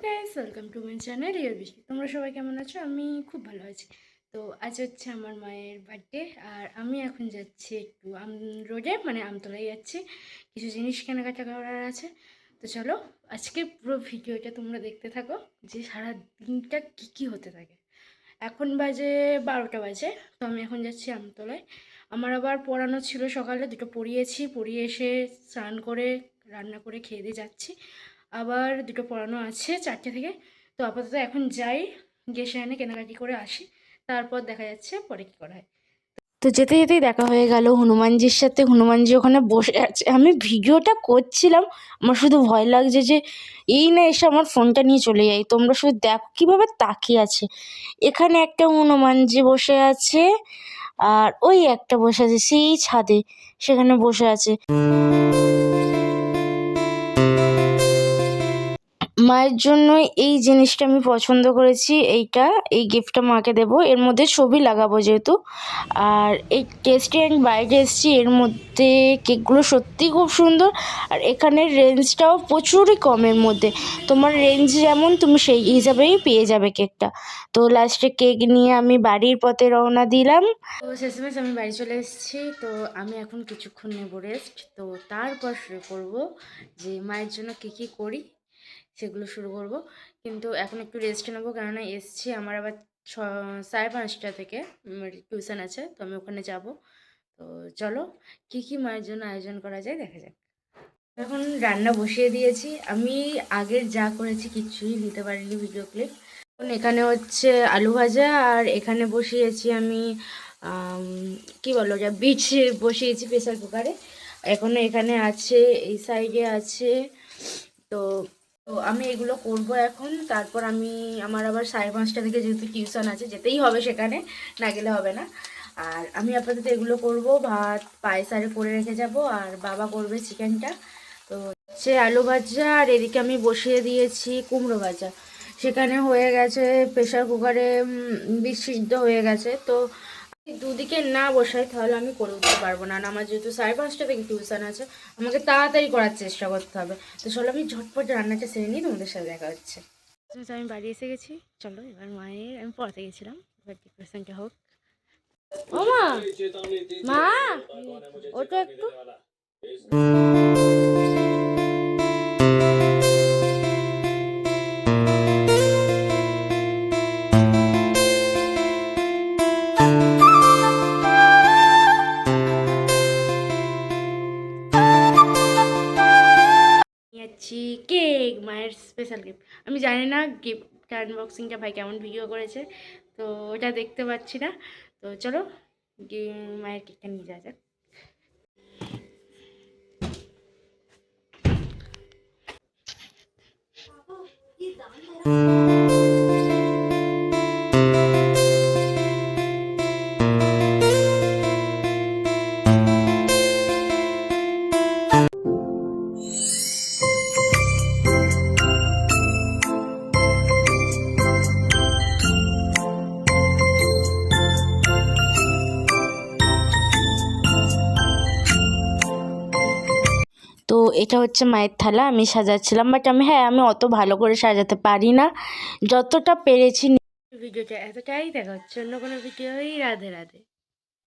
Guys, welcome to my channel real বৃষ্টি। তোমরা সবাই কেমন আছো? আমি খুব ভালো আছি। তো আজ হচ্ছে আমার মায়ের বার্থডে, আর আমি এখন যাচ্ছি একটু রোডে, মানে আমতলায় যাচ্ছি। কিছু জিনিস কেনাকাটা করার আছে। তো চলো, আজকে পুরো ভিডিওটা তোমরা দেখতে থাকো যে সারা দিনটা কী কী হতে থাকে। এখন বাজে 12টা বাজে। তো আমি এখন যাচ্ছি আমতলায়। আমার আবার পড়ানো ছিল সকালে, দুটো পড়িয়েছি, পড়িয়ে এসে স্নান করে রান্না করে খেয়ে দিয়ে যাচ্ছি। আবার দুটো পড়ানো আছে 4টে থেকে। তো আপাতত এখন যাই, গিয়ে সেখানে কেনাকাটি করে আসি, তারপর দেখা যাচ্ছে পরে কী করা হয়। তো যেতে যেতেই দেখা হয়ে গেল হনুমানজির সাথে। হনুমানজি ওখানে বসে আছে, আমি ভিডিওটা করছিলাম, আমার শুধু ভয় লাগছে যে এই না এসে আমার ফোনটা নিয়ে চলে যাই। তোমরা শুধু দেখো কীভাবে তাকিয়ে আছে। এখানে একটা হনুমানজি বসে আছে, আর ওই একটা বসে আছে সেই ছাদে, সেখানে বসে আছে। মায়ের জন্য এই জিনিসটা আমি পছন্দ করেছি, এই গিফটটা মাকে দেবো। এর মধ্যে ছবি লাগাবো যেহেতু। আর এই টেস্টি আমি বাইরে এসেছি, এর মধ্যে কেকগুলো সত্যিই খুব সুন্দর। আর এখানের রেঞ্জটাও প্রচুরই কমের মধ্যে। তোমার রেঞ্জ যেমন তুমি সেই হিসাবেই পেয়ে যাবে কেকটা। তো লাস্টে কেক নিয়ে আমি বাড়ির পথে রওনা দিলাম। তো শেষমেশ আমি বাড়ি চলে এসেছি। তো আমি এখন কিছুক্ষণ নেব রেস্ট, তো তারপর শুরু করবো যে মায়ের জন্য কী কী করি সেগুলো শুরু করব। কিন্তু এখন একটু রেস্ট নেবো, কেননা এসছি আমার আবার 5:30 থেকে টিউশন আছে, তো আমি ওখানে যাব। তো চলো কী কী মায়ের জন্য আয়োজন করা যায় দেখা যাক। এখন রান্না বসিয়ে দিয়েছি। আমি আগের যা করেছি কিচ্ছুই নিতে পারিনি ভিডিও ক্লিপ। এখন এখানে হচ্ছে আলু ভাজা, আর এখানে বসিয়েছি আমি কি বলো যা বিটস বসিয়েছি প্রেসার কুকারে। এখনো এখানে আছে, এই সাইডে আছে। তো তো আমি এগুলো করব এখন। তারপর আমার আবার 5:30 থেকে যেহেতু টিউশন আছে, যেতেই হবে সেখানে, না গেলে হবে না। আর আমি আপাতত এগুলো করব, ভাত পায়েস আরে করে রেখে যাব, আর বাবা করবে চিকেনটা। তো হচ্ছে আলু ভাজা, আর এদিকে আমি বসিয়ে দিয়েছি কুমড়ো ভাজা। সেখানে হয়ে গেছে প্রেশার কুকারে, বিষ সিদ্ধ হয়ে গেছে। তো দুদিকে না বসাই তাহলে আমি করে উঠতে পারবো না। আমার যেহেতু 5:30 থেকে টিউশন আছে, আমাকে তাড়াতাড়ি করার চেষ্টা করতে হবে। তো চলো আমি ঝটপট রান্নাটা সেরে নিই, তোমাদের সাথে দেখা হচ্ছে। আমি বাড়ি এসে গেছি। চলো এবার মায়ের, আমি পড়াতে গেছিলাম, এবার ডেকোরেশনটা হোক। ও মা, মা ওটা একটু নিয়েছি কেক, মায়ের স্পেশাল গিফট। আমি জানি না গিফট আনবক্সিংটা ভাই কেমন ভিডিও করেছে, তো ওটা দেখতে পাচ্ছি না। তো চলো মায়ের কেকটা নিয়ে যাওয়া যাক। তো এটা হচ্ছে মায়ের থালা, আমি সাজাচ্ছিলাম, বাট আমি অত ভালো করে সাজাতে পারি না, যতটা পেরেছি। ভিডিওটা এতটাই দেখা হচ্ছে, অন্য কোনো ভিডিওই। রাধে রাধে।